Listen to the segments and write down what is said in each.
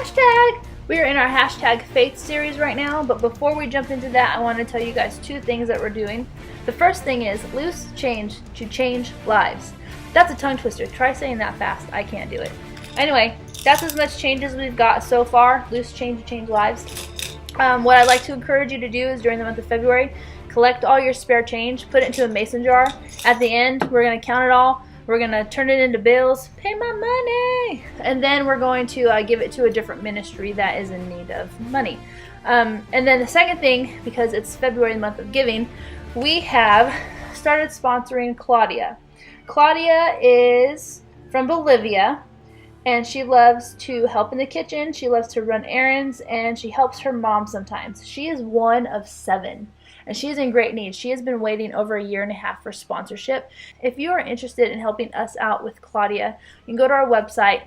hashtag. We are in our hashtag faith series right now, but before we jump into that, I want to tell you guys two things that we're doing. The first thing is loose change to change lives. That's a tongue twister. Try saying that fast. I can't do it. Anyway, that's as much change as we've got so far. Loose change to change lives. What I'd like to encourage you to do is during the month of February, collect all your spare change, put it into a mason jar. At the end, we're going to count it all. We're going to turn it into bills, pay my money, and then we're going to give it to a different ministry that is in need of money. And then the second thing, because it's February, the month of giving, we have started sponsoring Claudia. Claudia is from Bolivia, and she loves to help in the kitchen. She loves to run errands, and she helps her mom sometimes. She is one of 7. And she is in great need. She has been waiting over a year and a half for sponsorship. If you are interested in helping us out with Claudia, you can go to our website,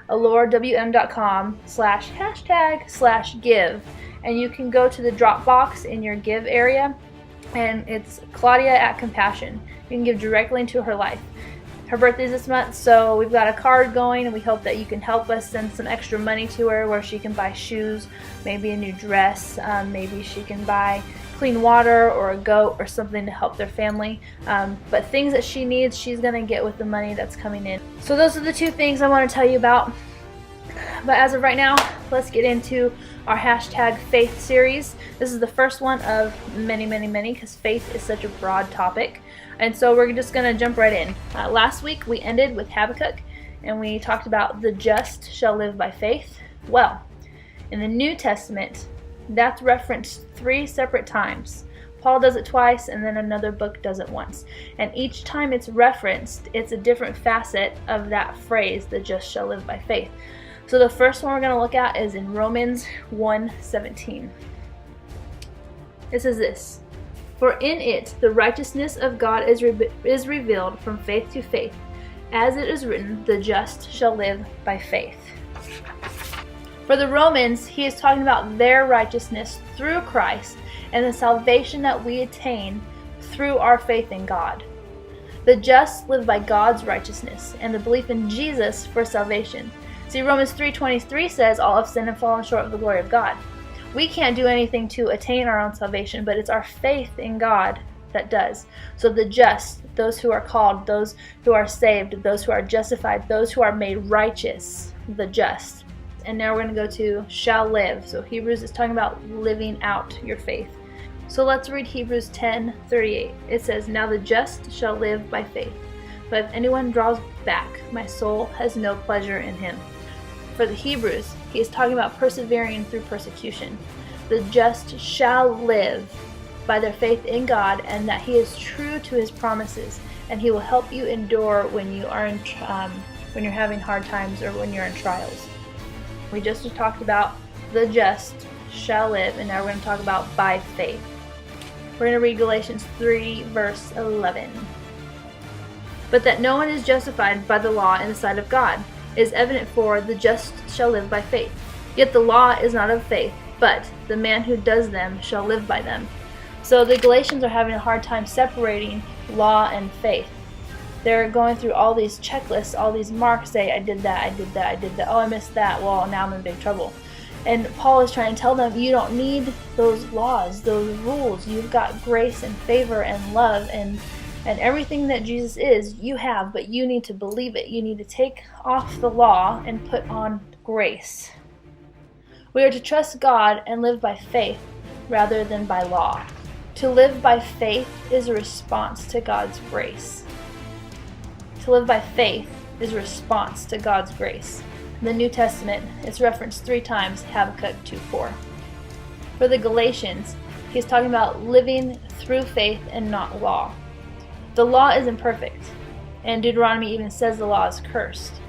allurewm.com/hashtag/give, and you can go to the drop box in your give area, and it's Claudia at Compassion. You can give directly into her life. Her birthday's this month, so we've got a card going, and we hope that you can help us send some extra money to her where she can buy shoes, maybe a new dress, maybe she can buy clean water or a goat or something to help their family. But things that she needs, she's going to get with the money that's coming in. So those are the two things I want to tell you about. But as of right now, let's get into our hashtag faith series. This is the first one of many, many, many, because faith is such a broad topic. And so we're just going to jump right in. Last week we ended with Habakkuk, and we talked about the just shall live by faith. Well, in the New Testament, that's referenced 3 separate times. Paul does it twice, and then another book does it once. And each time it's referenced, it's a different facet of that phrase, the just shall live by faith. So the first one we're going to look at is in Romans 1:17. It says this: "For in it the righteousness of God is revealed from faith to faith, as it is written, the just shall live by faith." For the Romans, he is talking about their righteousness through Christ and the salvation that we attain through our faith in God. The just live by God's righteousness and the belief in Jesus for salvation. See, Romans 3:23 says, "All have sinned and fallen short of the glory of God." We can't do anything to attain our own salvation, but it's our faith in God that does. So the just, those who are called, those who are saved, those who are justified, those who are made righteous, the just. And now we're going to go to shall live. So Hebrews is talking about living out your faith. So let's read Hebrews 10:38. It says, "Now the just shall live by faith. But if anyone draws back, my soul has no pleasure in him." For the Hebrews, he is talking about persevering through persecution. The just shall live by their faith in God, and that he is true to his promises, and he will help you endure when you are when you're having hard times or when you're in trials. We just talked about the just shall live, and now we're going to talk about by faith. We're going to read Galatians 3, verse 11. "But that no one is justified by the law in the sight of God is evident, for the just shall live by faith. Yet the law is not of faith, but the man who does them shall live by them." So the Galatians are having a hard time separating law and faith. They're going through all these checklists, all these marks, say, I did that, I did that, I did that, oh, I missed that, well, now I'm in big trouble. And Paul is trying to tell them, you don't need those laws, those rules. You've got grace and favor and love and everything that Jesus is, you have, but you need to believe it. You need to take off the law and put on grace. We are to trust God and live by faith rather than by law. To live by faith is a response to God's grace. To live by faith is a response to God's grace. In the New Testament, it's referenced 3 times, Habakkuk 2:4. For the Galatians, he's talking about living through faith and not law. The law is imperfect, and Deuteronomy even says the law is cursed.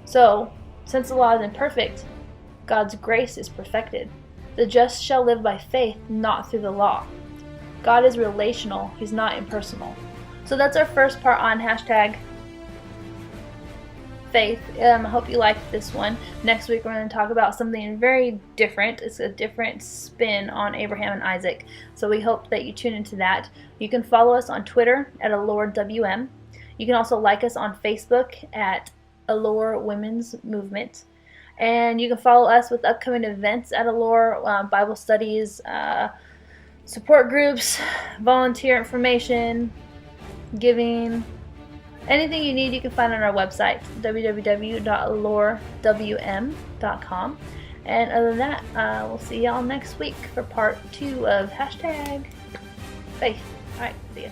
So, since the law is imperfect, God's grace is perfected. The just shall live by faith, not through the law. God is relational, he's not impersonal. So that's our first part on hashtag faith. I hope you liked this one. Next week we're going to talk about something very different. It's a different spin on Abraham and Isaac. So we hope that you tune into that. You can follow us on Twitter at AllureWM. You can also like us on Facebook at Allure Women's Movement. And you can follow us with upcoming events at Allure, Bible studies, support groups, volunteer information, giving. Anything you need you can find on our website, www.allurewm.com. And other than that, we'll see y'all next week for part 2 of #Faith. Alright, see ya.